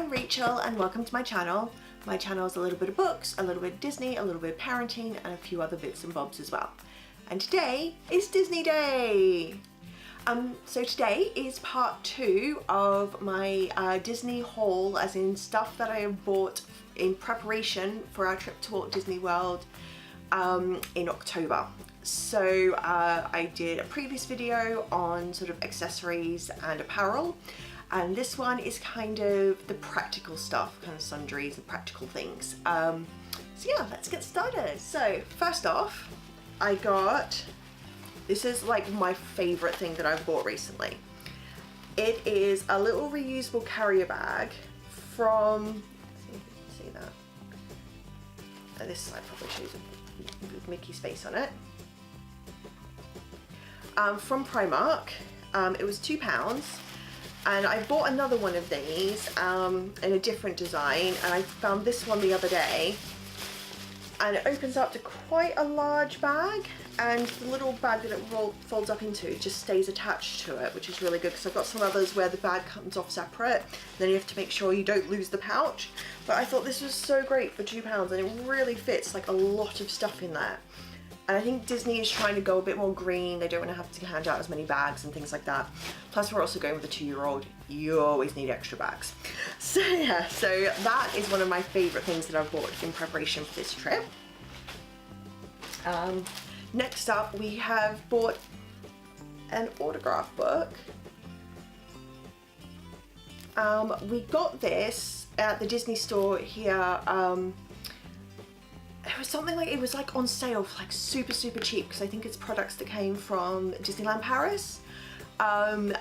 I'm Rachel and welcome to my channel. My channel is a little bit of books, a little bit of Disney, a little bit of parenting, and a few other bits and bobs as well. And today is Disney Day! So today is part 2 of my Disney haul, as in stuff that I have bought in preparation for our trip to Walt Disney World in October. So I did a previous video on sort of accessories and apparel, and this one is kind of the practical stuff, kind of sundries and practical things. So yeah, let's get started. So first off, I got, this is like my favorite thing that I've bought recently. It is a little reusable carrier bag from, let's see if you can see that. This side probably shows a Mickey's face on it. From Primark. It was £2. And I bought another one of these in a different design, and I found this one the other day, and it opens up to quite a large bag, and the little bag that it folds up into just stays attached to it, which is really good because I've got some others where the bag comes off separate, then you have to make sure you don't lose the pouch. But I thought this was so great for £2, and it really fits like a lot of stuff in there. And I think Disney is trying to go a bit more green. They don't want to have to hand out as many bags and things like that. Plus we're also going with a 2-year-old. You always need extra bags. So yeah, so that is one of my favorite things that I've bought in preparation for this trip. Next up, we have bought an autograph book. We got this at the Disney store here. It was something like, it was like on sale for like super cheap, because I think it's products that came from Disneyland Paris. And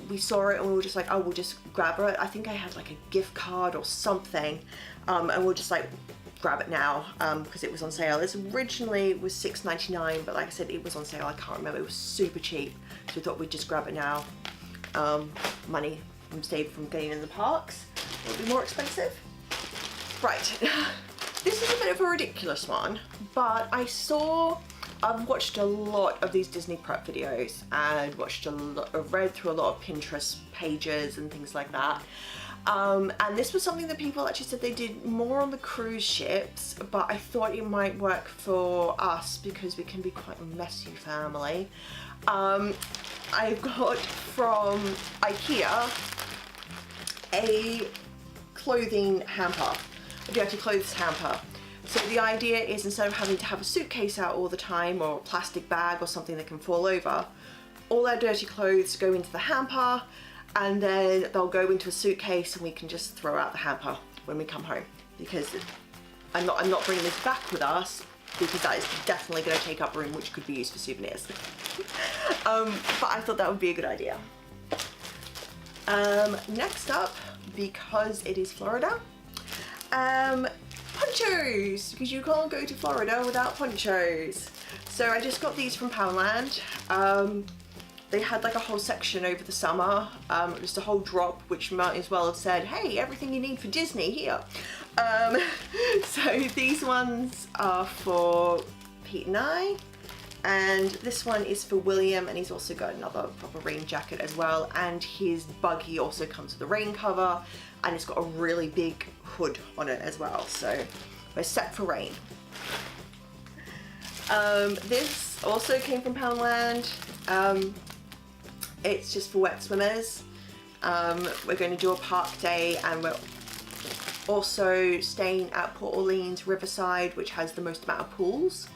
we saw it and we were just like, oh, we'll just grab it. I think I had like a gift card or something, and we'll just like grab it now because it was on sale. This originally was $6.99, but like I said, it was on sale. I can't remember, it was super cheap, so we thought we'd just grab it now. Money saved from getting in the parks, it'll be more expensive. Right. This is a bit of a ridiculous one, but I've watched a lot of these Disney prep videos and I've read through a lot of Pinterest pages and things like that. And this was something that people actually said they did more on the cruise ships, but I thought it might work for us because we can be quite a messy family. I got from Ikea a clothing hamper. A dirty clothes hamper. So the idea is, instead of having to have a suitcase out all the time or a plastic bag or something that can fall over, all our dirty clothes go into the hamper, and then they'll go into a suitcase and we can just throw out the hamper when we come home. Because I'm not bringing this back with us, because that is definitely going to take up room, which could be used for souvenirs. But I thought that would be a good idea. Next up, because it is Florida, ponchos, because you can't go to Florida without ponchos. So I just got these from Poundland. They had like a whole section over the summer, just a whole drop, which might as well have said, hey, everything you need for Disney here. So these ones are for Pete and I, and this one is for William, and he's also got another proper rain jacket as well, and his buggy also comes with a rain cover, and it's got a really big hood on it as well, so we're set for rain. This also came from Poundland. It's just for wet swimmers. We're going to do a park day, and we're also staying at Port Orleans Riverside, which has the most amount of pools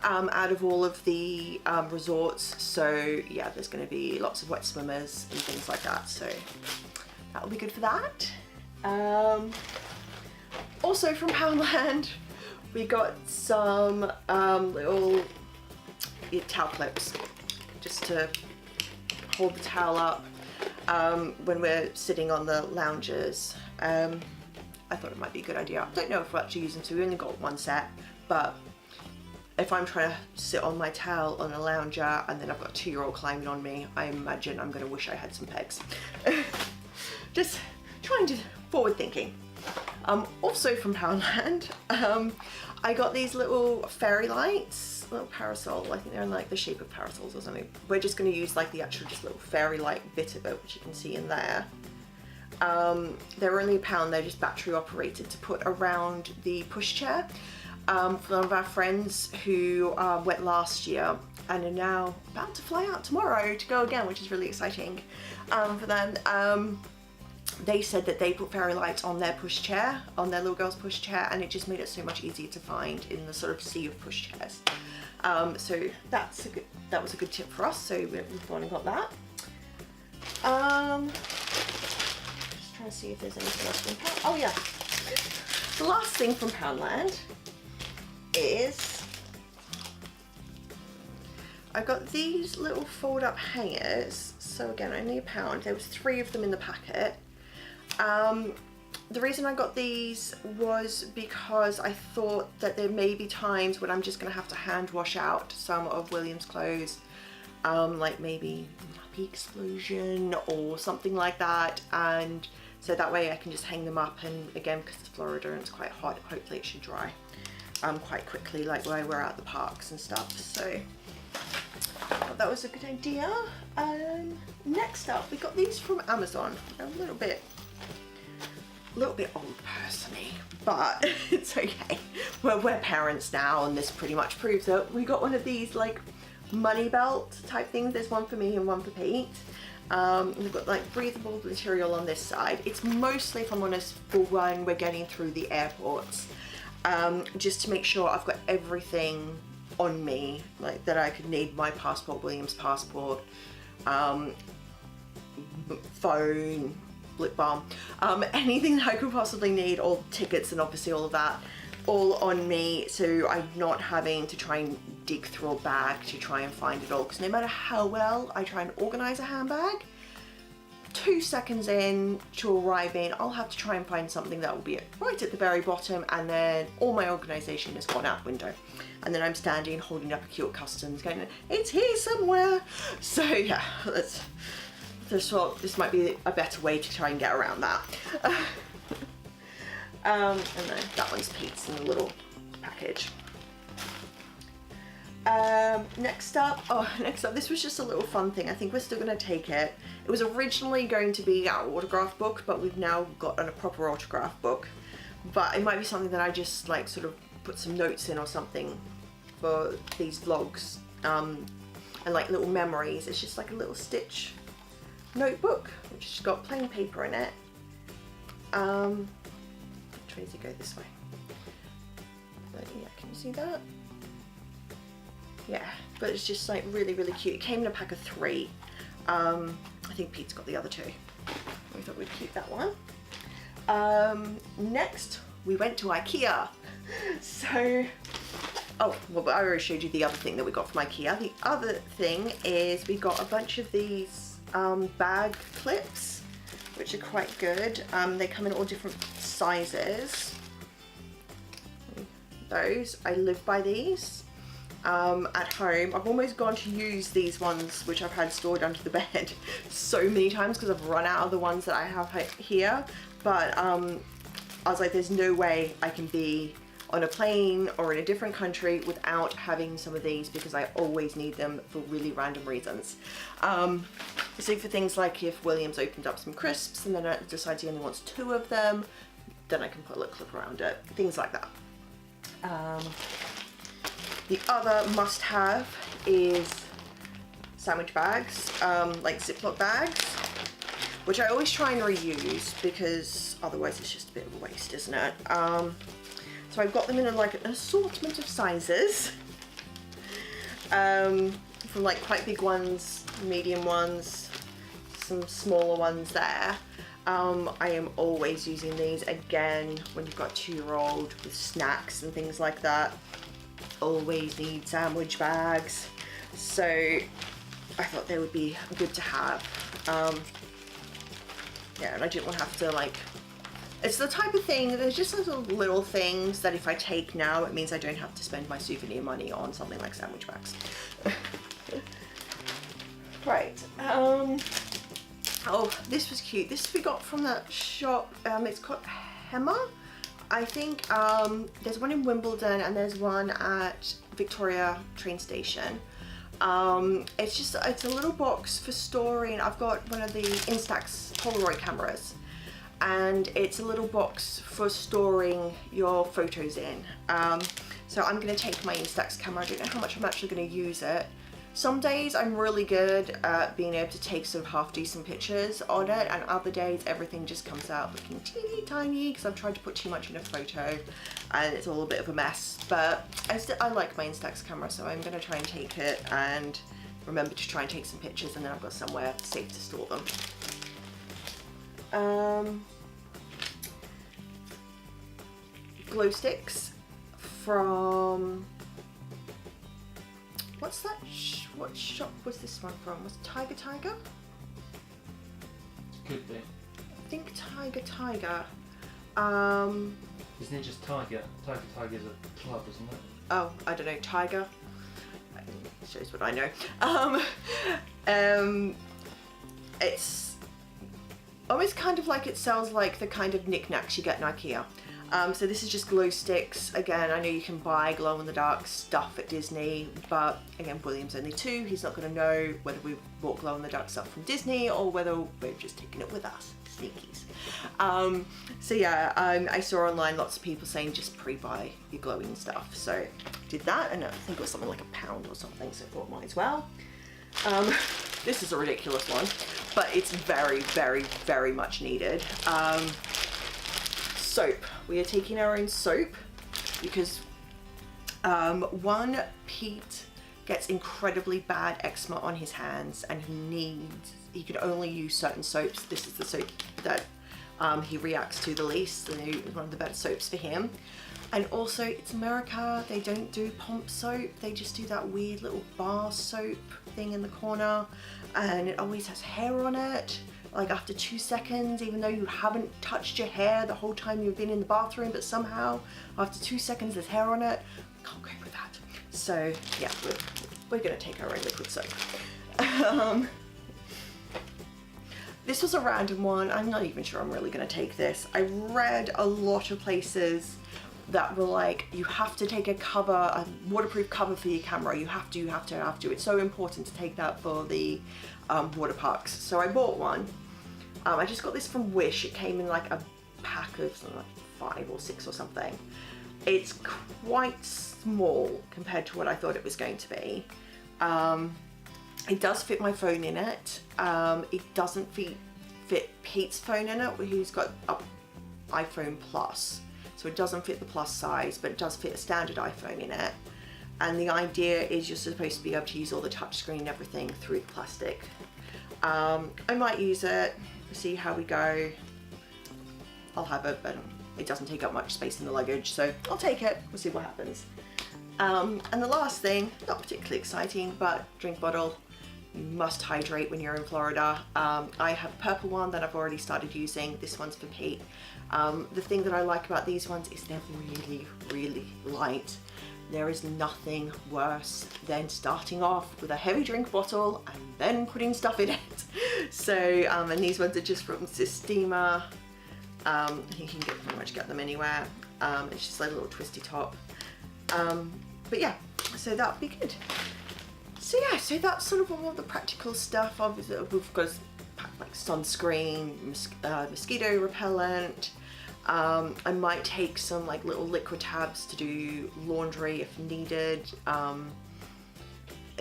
out of all of the resorts. So yeah, there's going to be lots of wet swimmers and things like that, so that'll be good for that. Also from Poundland, we got some little towel clips just to hold the towel up when we're sitting on the lounges. I thought it might be a good idea. I don't know if we'll actually use them, so we only got one set, but if I'm trying to sit on my towel on a lounger and then I've got a 2-year-old climbing on me, I imagine I'm going to wish I had some pegs. Just trying to forward thinking. Also from Poundland, I got these little fairy lights, little parasol. I think they're in like the shape of parasols or something. We're just going to use like the actual just little fairy light bit of it, which you can see in there. They're only £1, they're just battery operated, to put around the pushchair. For one of our friends who went last year and are now about to fly out tomorrow to go again, which is really exciting for them. They said that they put fairy lights on their pushchair, on their little girl's pushchair, and it just made it so much easier to find in the sort of sea of pushchairs. So that was a good tip for us, so we've gone and got that. Just trying to see if there's anything else from Poundland. Oh yeah, the last thing from Poundland is I got these little fold-up hangers. So again, only £1. There was 3 of them in the packet. The reason I got these was because I thought that there may be times when I'm just going to have to hand wash out some of William's clothes, like maybe nappy explosion or something like that, and so that way I can just hang them up, and again, because it's Florida and it's quite hot, hopefully it should dry quite quickly, like when we're at the parks and stuff. So I thought that was a good idea. Next up, we got these from Amazon. A little bit old personally, but it's okay. We're parents now, and this pretty much proves that. We got one of these like money belt type things. There's one for me and one for Pete. We've got like breathable material on this side. It's mostly, if I'm honest, for when we're getting through the airports, just to make sure I've got everything on me, like that I could need: my passport, William's passport, phone, lip balm, anything that I could possibly need, all tickets and obviously all of that, all on me, so I'm not having to try and dig through a bag to try and find it all, because no matter how well I try and organize a handbag, 2 seconds in to arriving, I'll have to try and find something that will be right at the very bottom, and then all my organization has gone out the window, and then I'm standing holding up a queue at customs going, it's here somewhere. So yeah, this might be a better way to try and get around that. And then that one's Pete's in a little package. Next up, this was just a little fun thing. I think we're still going to take it. It was originally going to be our autograph book, but we've now got a proper autograph book. But it might be something that I just like sort of put some notes in or something for these vlogs, and like little memories. It's just like a little stitch notebook, which has got plain paper in it. Which way does it go? This way. But yeah, can you see that? Yeah, but it's just like really, really cute. It came in a pack of 3. I think Pete's got the other 2. We thought we'd keep that one. Next, we went to Ikea. So, oh, well, I already showed you the other thing that we got from Ikea. The other thing is we got a bunch of these bag clips, which are quite good. They come in all different sizes. Those, I live by these. At home. I've almost gone to use these ones, which I've had stored under the bed so many times because I've run out of the ones that I have here, but I was like, there's no way I can be on a plane or in a different country without having some of these, because I always need them for really random reasons. So for things like if William's opened up some crisps and then decides he only wants 2 of them, then I can put a little clip around it, things like that. The other must-have is sandwich bags, like Ziploc bags, which I always try and reuse because otherwise it's just a bit of a waste, isn't it? So I've got them in like an assortment of sizes, from like quite big ones, medium ones, some smaller ones there. I am always using these, again, when you've got a 2-year-old with snacks and things like that. Always need sandwich bags, so I thought they would be good to have. Yeah, and I didn't want to have to like, it's the type of thing, there's just little things that if I take now, it means I don't have to spend my souvenir money on something like sandwich bags. Right, oh, this was cute. This we got from that shop, it's called Hema. I think there's one in Wimbledon and there's one at Victoria train station. It's a little box for storing. I've got one of the Instax Polaroid cameras, and it's a little box for storing your photos in. So I'm going to take my Instax camera. I don't know how much I'm actually going to use it. Some days I'm really good at being able to take some half decent pictures on it, and other days everything just comes out looking teeny tiny because I've tried to put too much in a photo and it's all a bit of a mess. But I like my Instax camera, so I'm going to try and take it and remember to try and take some pictures, and then I've got somewhere safe to store them. Glow sticks from, what's that? What shop was this one from? Was it Tiger? Could be. I think Tiger. Isn't it just Tiger? Tiger's a club, isn't it? Oh, I don't know. Tiger. Shows what I know. It's almost kind of like, it sells like the kind of knickknacks you get in Ikea. So this is just glow sticks. Again, I know you can buy glow-in-the-dark stuff at Disney, but again, William's only 2. He's not going to know whether we bought glow-in-the-dark stuff from Disney or whether we're just taking it with us. Sneakies. So yeah, I saw online lots of people saying just pre-buy your glowing stuff. So did that, and I think it was something like £1 or something, so I thought might as well. This is a ridiculous one, but it's very, very, very much needed. Soap. We are taking our own soap because one, Pete gets incredibly bad eczema on his hands, and he can only use certain soaps. This is the soap that he reacts to the least, and it's one of the better soaps for him. And also, it's America, they don't do pump soap, they just do that weird little bar soap thing in the corner, and it always has hair on it. Like after 2 seconds, even though you haven't touched your hair the whole time you've been in the bathroom, but somehow after 2 seconds there's hair on it. Can't cope with that. So yeah, we're gonna take our own liquid soap. This was a random one. I'm not even sure I'm really gonna take this. I read a lot of places that were like, you have to take a waterproof cover for your camera. You have to. It's so important to take that for the water parks. So I bought one. I just got this from Wish. It came in like a pack of something like 5 or 6 or something. It's quite small compared to what I thought it was going to be. It does fit my phone in it. It doesn't fit Pete's phone in it, who's got an iPhone Plus. So it doesn't fit the plus size, but it does fit a standard iPhone in it. And the idea is you're supposed to be able to use all the touchscreen and everything through the plastic. I might use it, see how we go. I'll have it, but it doesn't take up much space in the luggage, so I'll take it, we'll see what happens. And the last thing, not particularly exciting, but drink bottle. You must hydrate when you're in Florida. I have a purple one that I've already started using. This one's for Pete. The thing that I like about these ones is they're really, really light. There is nothing worse than starting off with a heavy drink bottle and then putting stuff in it. So, and these ones are just from Sistema. You can pretty much get them anywhere. It's just like a little twisty top. But yeah, so that would be good. So yeah, so that's sort of all the practical stuff. Obviously, we've got like sunscreen, mosquito repellent. I might take some like little liquid tabs to do laundry if needed,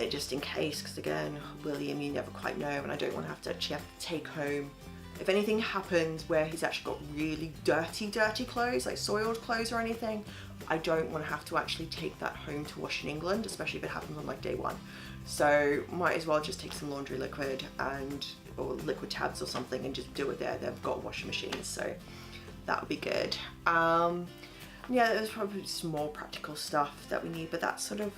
just in case, because again, William, you never quite know, and I don't want to have to actually take home. If anything happens where he's actually got really dirty clothes, like soiled clothes or anything, I don't want to have to actually take that home to wash in England, especially if it happens on like day 1. So might as well just take some laundry liquid or liquid tabs or something and just do it there. They've got washing machines, so that would be good. Yeah, there's probably some more practical stuff that we need, but that's sort of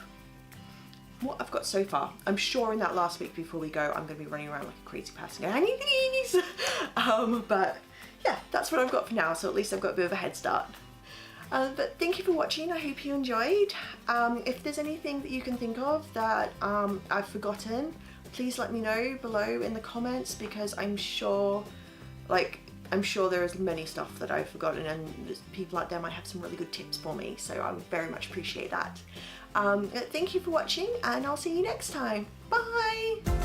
what I've got so far. I'm sure in that last week before we go, I'm going to be running around like a crazy person going, I need these! But yeah, that's what I've got for now, so at least I've got a bit of a head start. But thank you for watching. I hope you enjoyed. If there's anything that you can think of that I've forgotten, please let me know below in the comments, because I'm sure there is many stuff that I've forgotten, and people out there might have some really good tips for me, so I would very much appreciate that. Thank you for watching, and I'll see you next time. Bye!